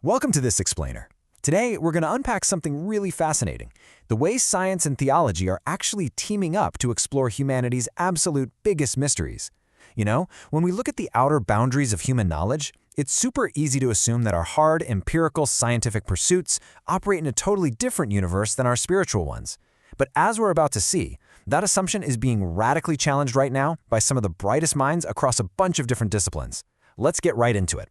Welcome to this explainer. Today, we're going to unpack something really fascinating, the way science and theology are actually teaming up to explore humanity's absolute biggest mysteries. You know, when we look at the outer boundaries of human knowledge, it's super easy to assume that our hard, empirical scientific pursuits operate in a totally different universe than our spiritual ones. But as we're about to see, that assumption is being radically challenged right now by some of the brightest minds across a bunch of different disciplines. Let's get right into it.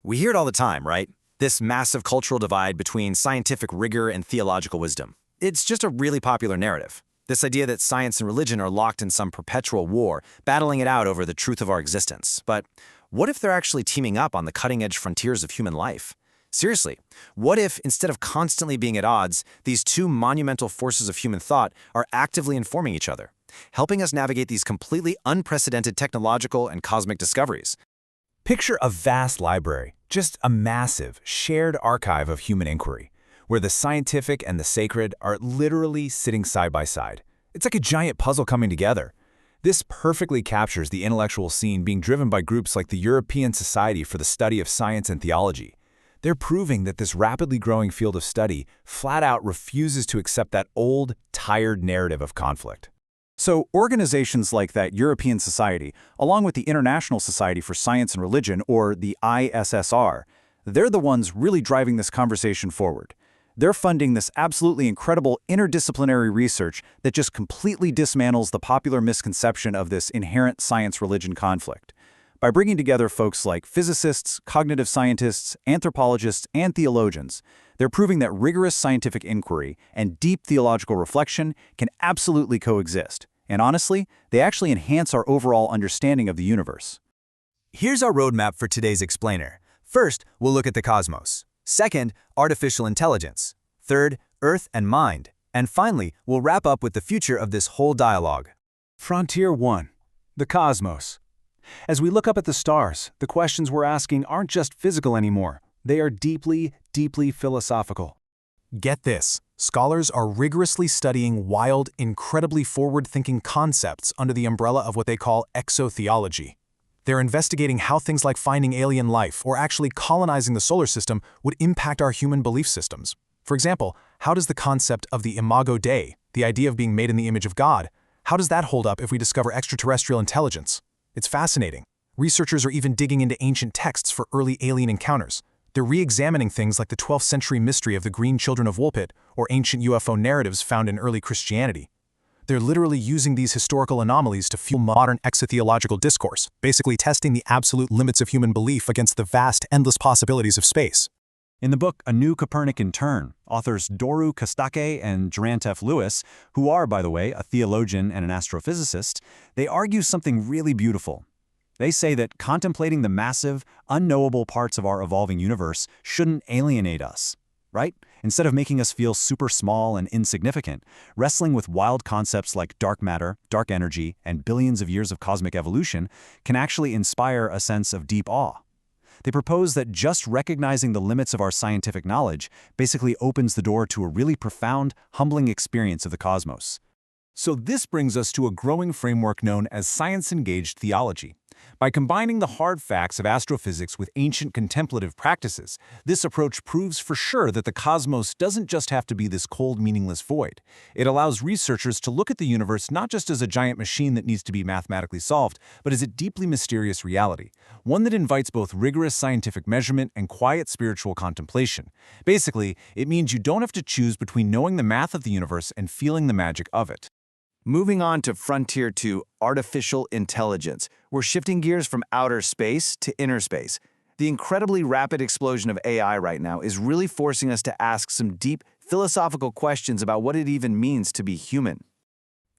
We hear it all the time, right? This massive cultural divide between scientific rigor and theological wisdom. It's just a really popular narrative. This idea that science and religion are locked in some perpetual war, battling it out over the truth of our existence. But what if they're actually teaming up on the cutting-edge frontiers of human life? Seriously, what if, instead of constantly being at odds, these two monumental forces of human thought are actively informing each other, helping us navigate these completely unprecedented technological and cosmic discoveries? Picture a vast library, just a massive, shared archive of human inquiry, where the scientific and the sacred are literally sitting side by side. It's like a giant puzzle coming together. This perfectly captures the intellectual scene being driven by groups like the European Society for the Study of Science and Theology. They're proving that this rapidly growing field of study flat out refuses to accept that old, tired narrative of conflict. So organizations like that European Society, along with the International Society for Science and Religion, or the ISSR, they're the ones really driving this conversation forward. They're funding this absolutely incredible interdisciplinary research that just completely dismantles the popular misconception of this inherent science-religion conflict. By bringing together folks like physicists, cognitive scientists, anthropologists, and theologians, they're proving that rigorous scientific inquiry and deep theological reflection can absolutely coexist. And honestly, they actually enhance our overall understanding of the universe. Here's our roadmap for today's explainer. First, we'll look at the cosmos. Second, artificial intelligence. Third, Earth and mind. And finally, we'll wrap up with the future of this whole dialogue. Frontier 1. The cosmos. As we look up at the stars, the questions we're asking aren't just physical anymore. They are deeply, deeply philosophical. Get this, scholars are rigorously studying wild, incredibly forward-thinking concepts under the umbrella of what they call exotheology. They're investigating how things like finding alien life or actually colonizing the solar system would impact our human belief systems. For example, how does the concept of the imago Dei, the idea of being made in the image of God, how does that hold up if we discover extraterrestrial intelligence? It's fascinating. Researchers are even digging into ancient texts for early alien encounters. They're re-examining things like the 12th century mystery of the Green Children of Woolpit or ancient UFO narratives found in early Christianity. They're literally using these historical anomalies to fuel modern exotheological discourse, basically testing the absolute limits of human belief against the vast, endless possibilities of space. In the book A New Copernican Turn, authors Doru Kostake and Durant F. Lewis, who are, by the way, a theologian and an astrophysicist, they argue something really beautiful. They say that contemplating the massive, unknowable parts of our evolving universe shouldn't alienate us, right? Instead of making us feel super small and insignificant, wrestling with wild concepts like dark matter, dark energy, and billions of years of cosmic evolution can actually inspire a sense of deep awe. They propose that just recognizing the limits of our scientific knowledge basically opens the door to a really profound, humbling experience of the cosmos. So this brings us to a growing framework known as science-engaged theology. By combining the hard facts of astrophysics with ancient contemplative practices, this approach proves for sure that the cosmos doesn't just have to be this cold, meaningless void. It allows researchers to look at the universe not just as a giant machine that needs to be mathematically solved, but as a deeply mysterious reality, one that invites both rigorous scientific measurement and quiet spiritual contemplation. Basically, it means you don't have to choose between knowing the math of the universe and feeling the magic of it. Moving on to Frontier 2, artificial intelligence. We're shifting gears from outer space to inner space. The incredibly rapid explosion of AI right now is really forcing us to ask some deep, philosophical questions about what it even means to be human.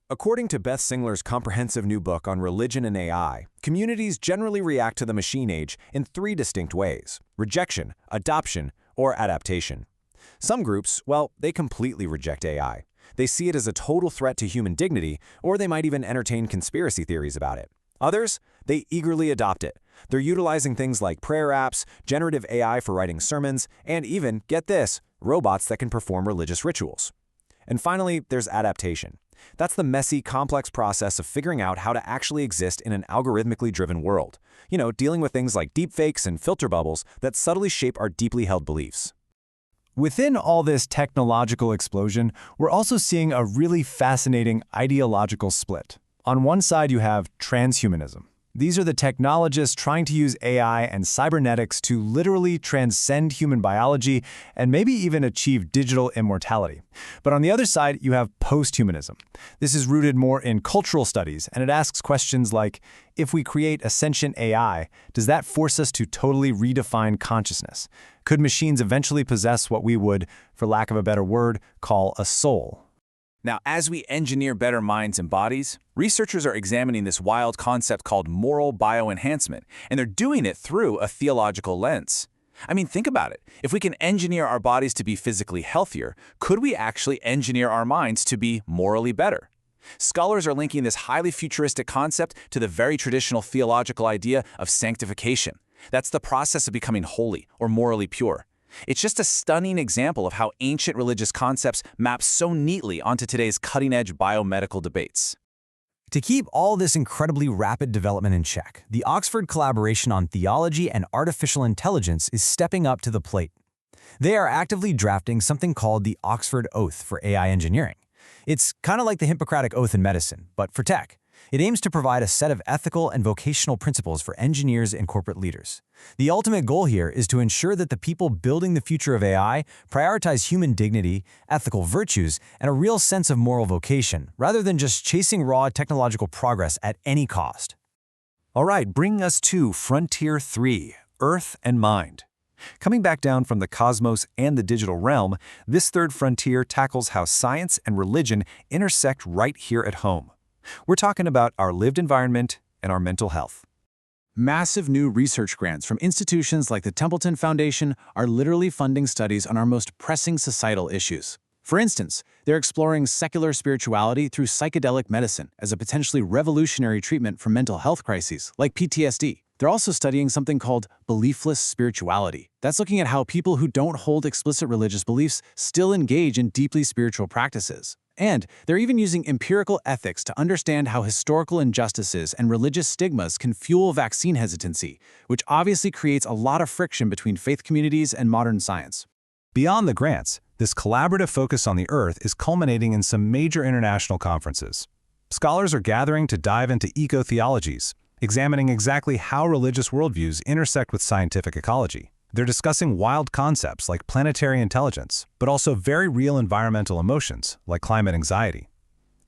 According to Beth Singler's comprehensive new book on religion and AI, communities generally react to the machine age in three distinct ways: rejection, adoption, or adaptation. Some groups, well, they completely reject AI. They see it as a total threat to human dignity, or they might even entertain conspiracy theories about it. Others, they eagerly adopt it. They're utilizing things like prayer apps, generative AI for writing sermons, and even, get this, robots that can perform religious rituals. And finally, there's adaptation. That's the messy, complex process of figuring out how to actually exist in an algorithmically driven world. Dealing with things like deepfakes and filter bubbles that subtly shape our deeply held beliefs. Within all this technological explosion, we're also seeing a really fascinating ideological split. On one side, you have transhumanism. These are the technologists trying to use AI and cybernetics to literally transcend human biology and maybe even achieve digital immortality. But on the other side, you have posthumanism. This is rooted more in cultural studies, and it asks questions like, if we create a sentient AI, does that force us to totally redefine consciousness? Could machines eventually possess what we would, for lack of a better word, call a soul? Now, as we engineer better minds and bodies, researchers are examining this wild concept called moral bioenhancement, and they're doing it through a theological lens. I mean, think about it. If we can engineer our bodies to be physically healthier, could we actually engineer our minds to be morally better? Scholars are linking this highly futuristic concept to the very traditional theological idea of sanctification. That's the process of becoming holy or morally pure. It's just a stunning example of how ancient religious concepts map so neatly onto today's cutting-edge biomedical debates. To keep all this incredibly rapid development in check, the Oxford collaboration on theology and artificial intelligence is stepping up to the plate. They are actively drafting something called the Oxford Oath for AI engineering. It's kind of like the Hippocratic Oath in medicine, but for tech. It aims to provide a set of ethical and vocational principles for engineers and corporate leaders. The ultimate goal here is to ensure that the people building the future of AI prioritize human dignity, ethical virtues, and a real sense of moral vocation, rather than just chasing raw technological progress at any cost. All right, bringing us to Frontier 3, Earth and Mind. Coming back down from the cosmos and the digital realm, this third frontier tackles how science and religion intersect right here at home. We're talking about our lived environment and our mental health. Massive new research grants from institutions like the Templeton Foundation are literally funding studies on our most pressing societal issues. For instance, they're exploring secular spirituality through psychedelic medicine as a potentially revolutionary treatment for mental health crises like PTSD. They're also studying something called beliefless spirituality. That's looking at how people who don't hold explicit religious beliefs still engage in deeply spiritual practices. And they're even using empirical ethics to understand how historical injustices and religious stigmas can fuel vaccine hesitancy, which obviously creates a lot of friction between faith communities and modern science. Beyond the grants, this collaborative focus on the Earth is culminating in some major international conferences. Scholars are gathering to dive into eco-theologies, examining exactly how religious worldviews intersect with scientific ecology. They're discussing wild concepts like planetary intelligence, but also very real environmental emotions like climate anxiety.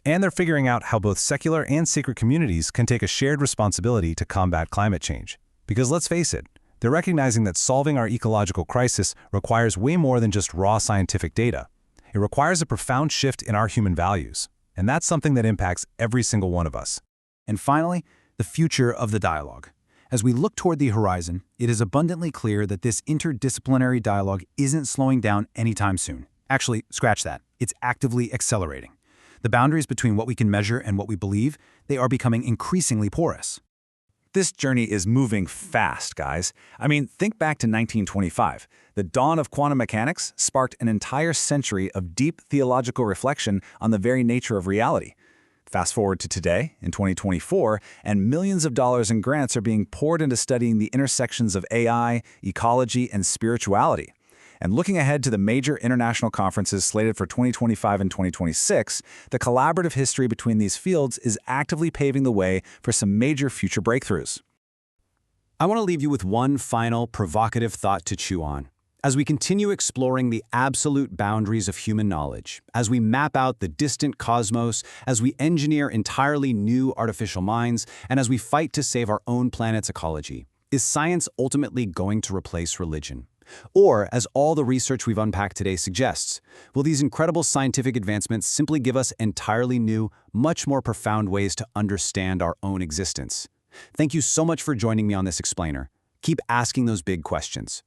And they're figuring out how both secular and sacred communities can take a shared responsibility to combat climate change. Because let's face it, they're recognizing that solving our ecological crisis requires way more than just raw scientific data. It requires a profound shift in our human values, and that's something that impacts every single one of us. And finally, the future of the dialogue. As we look toward the horizon, it is abundantly clear that this interdisciplinary dialogue isn't slowing down anytime soon. Actually, scratch that. It's actively accelerating. The boundaries between what we can measure and what we believe, they are becoming increasingly porous. This journey is moving fast, guys. I mean, think back to 1925. The dawn of quantum mechanics sparked an entire century of deep theological reflection on the very nature of reality. Fast forward to today, in 2024, and millions of dollars in grants are being poured into studying the intersections of AI, ecology, and spirituality. And looking ahead to the major international conferences slated for 2025 and 2026, the collaborative history between these fields is actively paving the way for some major future breakthroughs. I want to leave you with one final provocative thought to chew on. As we continue exploring the absolute boundaries of human knowledge, as we map out the distant cosmos, as we engineer entirely new artificial minds, and as we fight to save our own planet's ecology, is science ultimately going to replace religion? Or, as all the research we've unpacked today suggests, will these incredible scientific advancements simply give us entirely new, much more profound ways to understand our own existence? Thank you so much for joining me on this explainer. Keep asking those big questions.